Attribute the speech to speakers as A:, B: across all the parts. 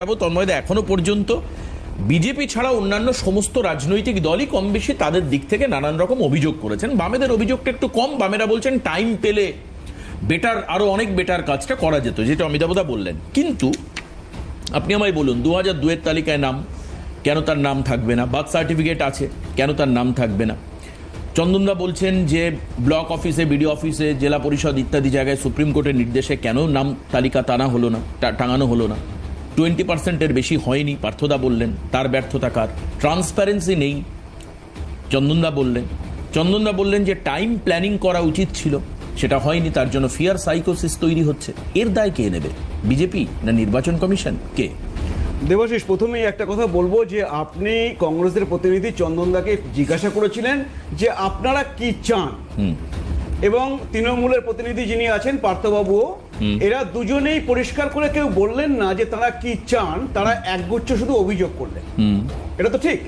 A: তন্ময়দা, এখনো পর্যন্ত বিজেপি ছাড়া অন্যান্য সমস্ত রাজনৈতিক দলই কম বেশি তাদের দিক থেকে নানান রকম অভিযোগ করেছেন। বামেদের অভিযোগটা একটু কম। বামেরা বলছেন টাইম পেলে বেটার, আরো অনেক বেটার কাজটা করা যেত, যেটা অমিতাভদা বললেন। কিন্তু আপনি আমায় বলুন, 2002-এর তালিকায় নাম, কেন তার নাম থাকবে না? বার্থ সার্টিফিকেট আছে, কেন তার নাম থাকবে না? চন্দনদা বলছেন যে ব্লক অফিসে, বিডিও অফিসে, জেলা পরিষদ ইত্যাদি জায়গায় সুপ্রিম কোর্টের নির্দেশে কেন নাম তালিকা টাঙানো হলো না? 20%-এর বেশি হয়নি, পার্থদা বললেন। তার ব্যর্থতা কার? ট্রান্সপারেন্সি নেই, চন্দনদা বললেন যে টাইম প্ল্যানিং করা উচিত ছিল, সেটা হয়নি, তার জন্য ফিয়ার সাইকোসিস তৈরি হচ্ছে। এর দায় কে নেবে? বিজেপি না নির্বাচন কমিশন? কে?
B: দেবাশিস, প্রথমেই একটা কথা বলবো যে আপনি কংগ্রেসের প্রতিনিধি চন্দনদাকে জিজ্ঞাসা করেছিলেন যে আপনারা কি চান, এবং তৃণমূলের প্রতিনিধি যিনি আছেন পার্থবাবুও, এরা দুজনেই পরিষ্কার করে কেউ বললেন না যে তারা কি চান, তারা একগুচ্ছ শুধু অভিযোগ করলেন। এটা তো ঠিক।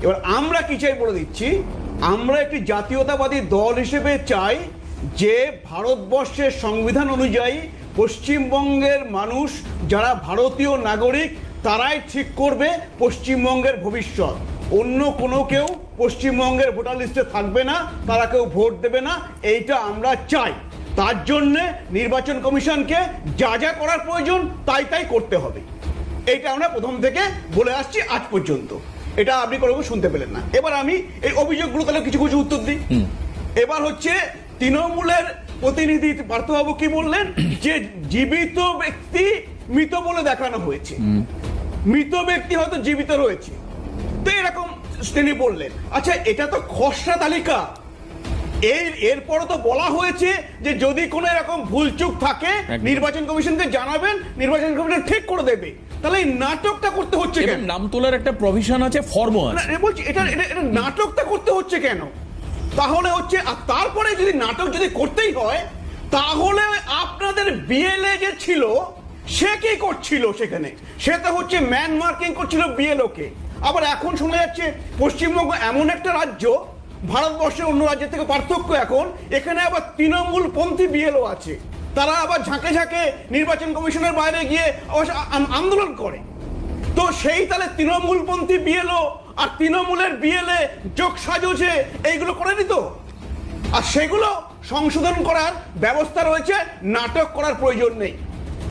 B: এবার আমরা কি চাই বলে দিচ্ছি। আমরা একটি জাতীয়তাবাদী দল হিসেবে চাই যে ভারতবর্ষের সংবিধান অনুযায়ী পশ্চিমবঙ্গের মানুষ যারা ভারতীয় নাগরিক তারাই ঠিক করবে পশ্চিমবঙ্গের ভবিষ্যৎ। অন্য কোনো কেউ পশ্চিমবঙ্গের ভোটার লিস্টে থাকবে না, তারা কেউ ভোট দেবে না, এইটা আমরা চাই। তার জন্য নির্বাচন কমিশনকে যা যা করার প্রয়োজন তাই করতে হবে। এইটা আমরা প্রথম থেকে বলে আসছি আজ পর্যন্ত। এটা আপনি কোনো শুনতে পেলেন না। এবার আমি এই অভিযোগগুলো তাহলে কিছু কিছু উত্তর দিই। এবার হচ্ছে তৃণমূলের প্রতিনিধি পার্থবাবু কি বললেন যে জীবিত ব্যক্তি মৃত বলে দেখানো হয়েছে, মৃত ব্যক্তি হয়তো জীবিত রয়েছে, তো এরকম তিনি বললেন। আচ্ছা, এটা তো খসড়া তালিকা। এরপরও তো বলা হয়েছে যে যদি কোনো এরকম ভুলচুক থাকে নির্বাচন কমিশনকে জানাবেন, নির্বাচন কমিশন ঠিক করে দেবে। তাহলে এই নাটকটা করতে হচ্ছে কেন?
A: নাম তোলার একটা প্রভিশন আছে, ফর্মও আছে।
B: বলছি এটা নাটকটা করতে হচ্ছে কেন? তাহলে হচ্ছে, আর তারপরে যদি নাটক যদি করতেই হয়, তাহলে আপনাদের বিএলএ যে ছিল সে কি করছিল সেখানে? সে তো হচ্ছে ম্যান মার্কিং করছিল বিএলও কে। আবার এখন শোনা যাচ্ছে পশ্চিমবঙ্গ এমন একটা রাজ্য, ভারতবর্ষের অন্য রাজ্যের থেকে পার্থক্য এখন, এখানে আবার তৃণমূল পন্থী বিএলও আছে। তারা আবার ঝাঁকে ঝাঁকে নির্বাচন কমিশনের বাইরে গিয়ে আন্দোলন করে। তো সেই তাহলে তৃণমূলপন্থী বিএলও আর তৃণমূলের বিএলএ যোগ সাজছে এইগুলো করে দিত, আর সেগুলো সংশোধন করার ব্যবস্থা রয়েছে, নাটক করার প্রয়োজন নেই।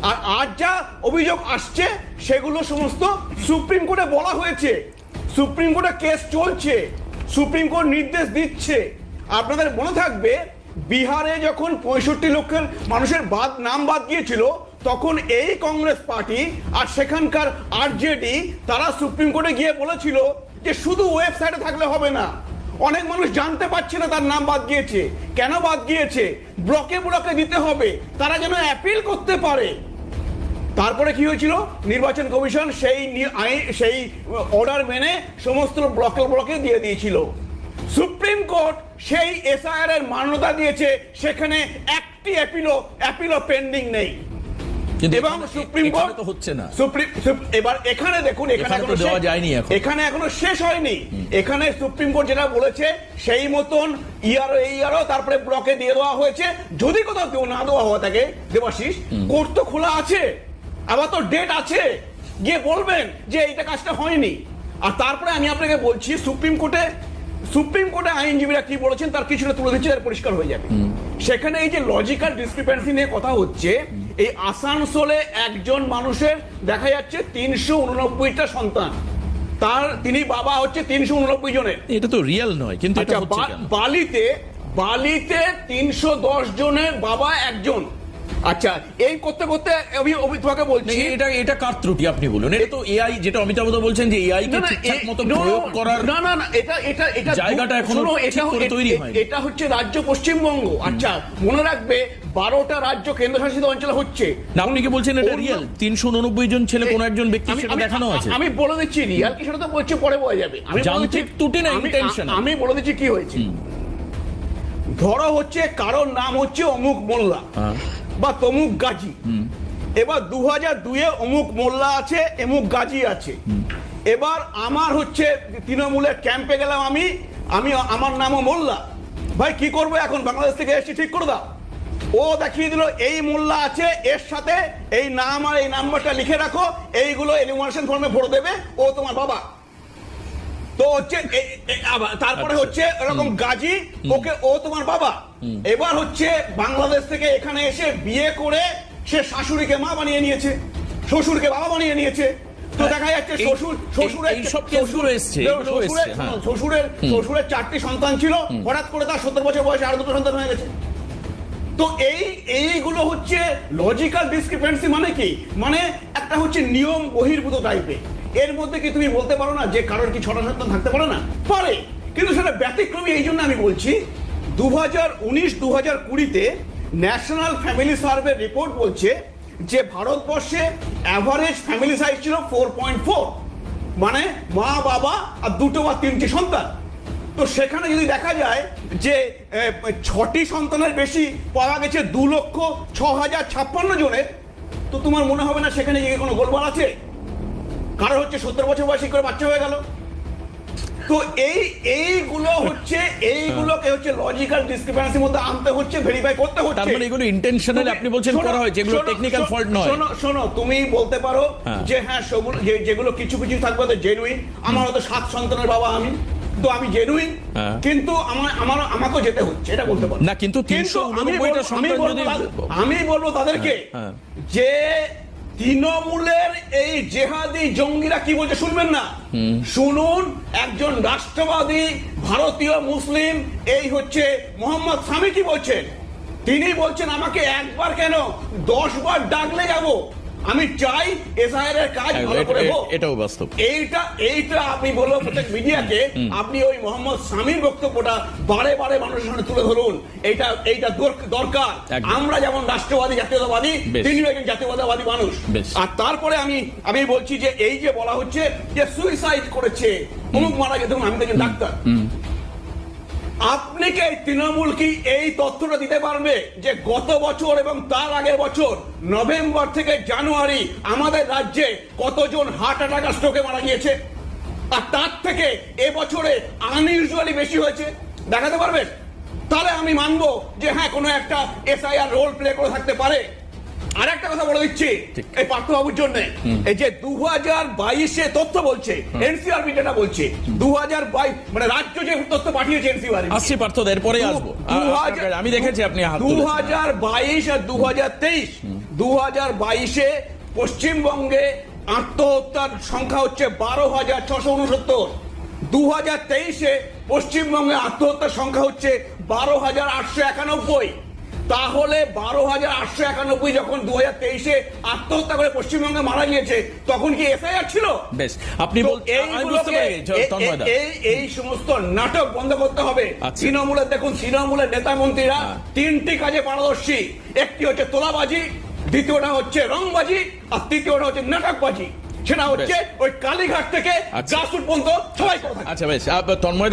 B: আর আজ যা অভিযোগ আসছে সেগুলো সমস্ত সুপ্রিম কোর্টে বলা হয়েছে, সুপ্রিম কোর্টে কেস চলছে, সুপ্রিম কোর্ট নির্দেশ দিচ্ছে। আপনাদের মনে থাকবে বিহারে যখন 65 লক্ষের মানুষের নাম বাদ গিয়েছিল, তখন এই কংগ্রেস পার্টি আর সেখানকার আরজেডি তারা সুপ্রিম কোর্টে গিয়ে বলেছিল যে শুধু ওয়েবসাইটে থাকলে হবে না, অনেক মানুষ জানতে পারছে না তার নাম বাদ গিয়েছে, কেন বাদ গিয়েছে, ব্লকে ব্লকে দিতে হবে, তারা যেন অ্যাপিল করতে পারে। তারপরে কি হয়েছিল? নির্বাচন কমিশন সেই অর্ডার মেনে সমস্ত ব্লকে দিয়ে দিয়েছিল। সুপ্রিম কোর্ট সেই এসআইআর এর মান্যতা দিয়েছে, সেখানে একটি অ্যাপিলও পেন্ডিং নেই। এবং সুপ্রিম কোর্ট তো হচ্ছে না। এবার এখানে দেখুন, এখানে এখনো শেষ হয়নি। এখানে সুপ্রিম কোর্ট যেটা বলেছে সেই মতন ইয়ারও তারপরে ব্লকে দিয়ে দেওয়া হয়েছে। যদি কোথাও কেউ না দেওয়া হওয়া থাকে, দেবাশিস, কোর্ট তো খোলা আছে, আবার তো ডেট আছে, গিয়ে বলবেন যে এইটা কাজটা হয়নি। আর তারপরে আমি আপনাকে বলছি, সুপ্রিম কোর্টে আইনজীবীরা কি বলেছেন তার কিছুটা তুলে দিচ্ছে, পরিষ্কার হয়ে যাবে। সেখানে এই যে লজিক্যাল ডিসক্রিপেন্সি নিয়ে কথা হচ্ছে, এই আসানসোলে একজন মানুষের দেখা যাচ্ছে 389টা সন্তান, তিনি বাবা হচ্ছে 389 জনের।
A: এটা তো রিয়েল নয়, কিন্তু
B: বালিতে 310 জনের বাবা একজন। আচ্ছা, এই করতে করতে আমি তোমাকে বলছি,
A: এটা কার ত্রুটি আপনি বলুন? এটা তো এআই, যেটা অমিতাভদা বলছেন যে এআই কে ঠিকঠাক মতো প্রয়োগ করার
B: না এটা
A: জায়গাটা এখনো ঠিক করে তৈরি হয়নি।
B: এটা হচ্ছে রাজ্য পশ্চিমবঙ্গ। আচ্ছা, মনে রাখবে 12টা রাজ্য কেন্দ্রশাসিত অঞ্চল হচ্ছে না।
A: আপনি কি বলছেন এটা রিয়েল? 389 জন ছেলে কোন একজন ব্যক্তি সেটা দেখানো আছে।
B: আমি বলে দিচ্ছি রিয়েল কি, সেটা তো বলছে পরে বোঝা যাবে। আমি
A: যান্ত্রিক ত্রুটি না ইন্টেনশন।
B: আমি বলে দিচ্ছি কি হয়েছে। ধরো হচ্ছে কারোর নাম হচ্ছে অমুক মোল্লা বা তমুক গাজী। এবার 2002-এ অমুক মোল্লা আছে, এমুক গাজী আছে। এবার আমার হচ্ছে তৃণমূলের ক্যাম্পে গেলাম, আমি আমার নামও মোল্লা। ভাই কি করবো এখন? বাংলাদেশ থেকে এসেছি, ঠিক করে দাও। ও দেখিয়ে দিল এই মোল্লা আছে, এর সাথে এই নাম আর এই নাম্বারটা লিখে রাখো, এইগুলো এনিউমারেশন ফর্মে ভরে দেবে, ও তোমার বাবা। তো হচ্ছে তারপরে হচ্ছে এরকম গাজী, ওকে ও তোমার বাবা। এবার হচ্ছে বাংলাদেশ থেকে এখানে এসে বিয়ে করে সে শাশুড়িকে মা বানিয়ে নিয়েছে, শ্বশুরকে বাবা বানিয়ে নিয়েছে। তো দেখা যাচ্ছে শ্বশুরের 4টি সন্তান ছিল, হঠাৎ করে তার 70 বছর বয়সে আরো 2টো সন্তান হয়ে গেছে। তো এইগুলো হচ্ছে লজিক্যাল ডিসক্রিপেন্সি। মানে কি, মানে একটা হচ্ছে নিয়ম বহির্ভূত টাইপের। এর মধ্যে কি তুমি বলতে পারো না যে কারোর কি 6টা সন্তান থাকতে পারে না? পারে, কিন্তু সেটা ব্যতিক্রমী। এই জন্য আমি বলছি 2019-2020-তে ন্যাশনাল ফ্যামিলি সার্ভে রিপোর্ট বলছে যে ভারতবর্ষে অ্যাভারেজ ফ্যামিলি সাইজ ছিল 4.4, মানে মা বাবা আর 2টো বা 3টি সন্তান। তো সেখানে যদি দেখা যায় যে 6টি সন্তানের বেশি পাওয়া গেছে 2,06,056 জনের, তো তোমার মনে হবে না সেখানে গিয়ে কোনো গোলমাল আছে? কারণ হচ্ছে 70 বছর বয়সী করে বাচ্চা হয়ে গেল। তো এইগুলোকে হচ্ছে লজিক্যাল ডিসক্রিপেন্সির মধ্যে আনতে হচ্ছে, ভেরিফাই করতে হচ্ছে।
A: তার মানে এগুলো ইন্টেনশনালি আপনি বলছেন করা হয়, যেগুলো টেকনিক্যাল ফল্ট নয়।
B: শোনো, তুমি বলতে পারো যে হ্যাঁ যেগুলো কিছু কিছু থাকবে তো জেনুইন। আমার হয়তো 7 সন্তানের বাবা, তো আমি জেনুইন, কিন্তু আমাকে যেতে হচ্ছে, এটা বলতে পারো
A: না। কিন্তু
B: আমি বলবো তাদেরকে যে তৃণমূলের এই জেহাদি জঙ্গিরা কি বলছে শুনবেন না, শুনুন। একজন রাষ্ট্রবাদী ভারতীয় মুসলিম এই হচ্ছে মোহাম্মদ সামি কি বলছেন। তিনি বলছেন আমাকে একবার কেন 10 বার ডাকলে যাব, আমি চাই এসআইআর এর কাজ ভালো করে হোক।
A: এটাও বাস্তব।
B: এইটা আপনি বলবো প্রত্যেক মিডিয়াকে, আপনি ওই মোহাম্মদ সামির বক্তব্যটা বারে বারে মানুষের সামনে তুলে ধরুন। এইটা দরকার। আমরা যেমন রাষ্ট্রবাদী জাতীয়তাবাদী, তিনি একজন জাতীয়তাবাদী মানুষ। আর তারপরে আমি বলছি যে এই যে বলা হচ্ছে যে সুইসাইড করেছে, অমুক মারা গেছে, আমি দেখেন ডাক্তার, আপনি কি তৃণমূল কি এই তথ্যটা দিতে পারবে যে গত বছর এবং তার আগের বছর নভেম্বর থেকে জানুয়ারি আমাদের রাজ্যে কতজন হার্ট অ্যাটাক আর স্ট্রোকে মারা গিয়েছে? আর তার থেকে এবছরে আনইউজুয়ালি বেশি হয়েছে, দেখাতে পারবেন? তাহলে আমি মানবো যে হ্যাঁ কোনো একটা এসআইআর রোল প্লে করে থাকতে পারে। আর একটা কথা বলে দিচ্ছি এই পার্থবাবুর জন্য, এই যে 2022-এ তথ্য বলছে, এনসিআরবি যেটা বলছে 2022, মানে রাজ্য যে তথ্য পাঠিয়েছে এনসিআরবি।
A: আসছি পার্থ, এরপরে আসবো। আমি দেখেছি আপনি
B: 2022 আর 2023, 2022-এ পশ্চিমবঙ্গে আত্মহত্যার সংখ্যা হচ্ছে 12,669, 2023-এ পশ্চিমবঙ্গে আত্মহত্যার সংখ্যা হচ্ছে 12,891। তাহলে 12,891 যখন 2023-এ আত্মহত্যা করে পশ্চিমবঙ্গে মারা গিয়েছে, তখন কি এসআইআর ছিল?
A: বেশ, আপনি
B: এই সমস্ত নাটক বন্ধ করতে হবে। তৃণমূলের দেখুন, তৃণমূলের নেতা মন্ত্রীরা 3টি কাজে পারদর্শী। একটি হচ্ছে তোলাবাজি, দ্বিতীয়টা হচ্ছে রংবাজি, আর তৃতীয়টা হচ্ছে নাটকবাজি। সেটা হচ্ছে ওই কালীঘাট থেকে গ্রাসরুট পর্যন্ত সবাই।
A: আচ্ছা বেশ, তন্ময়।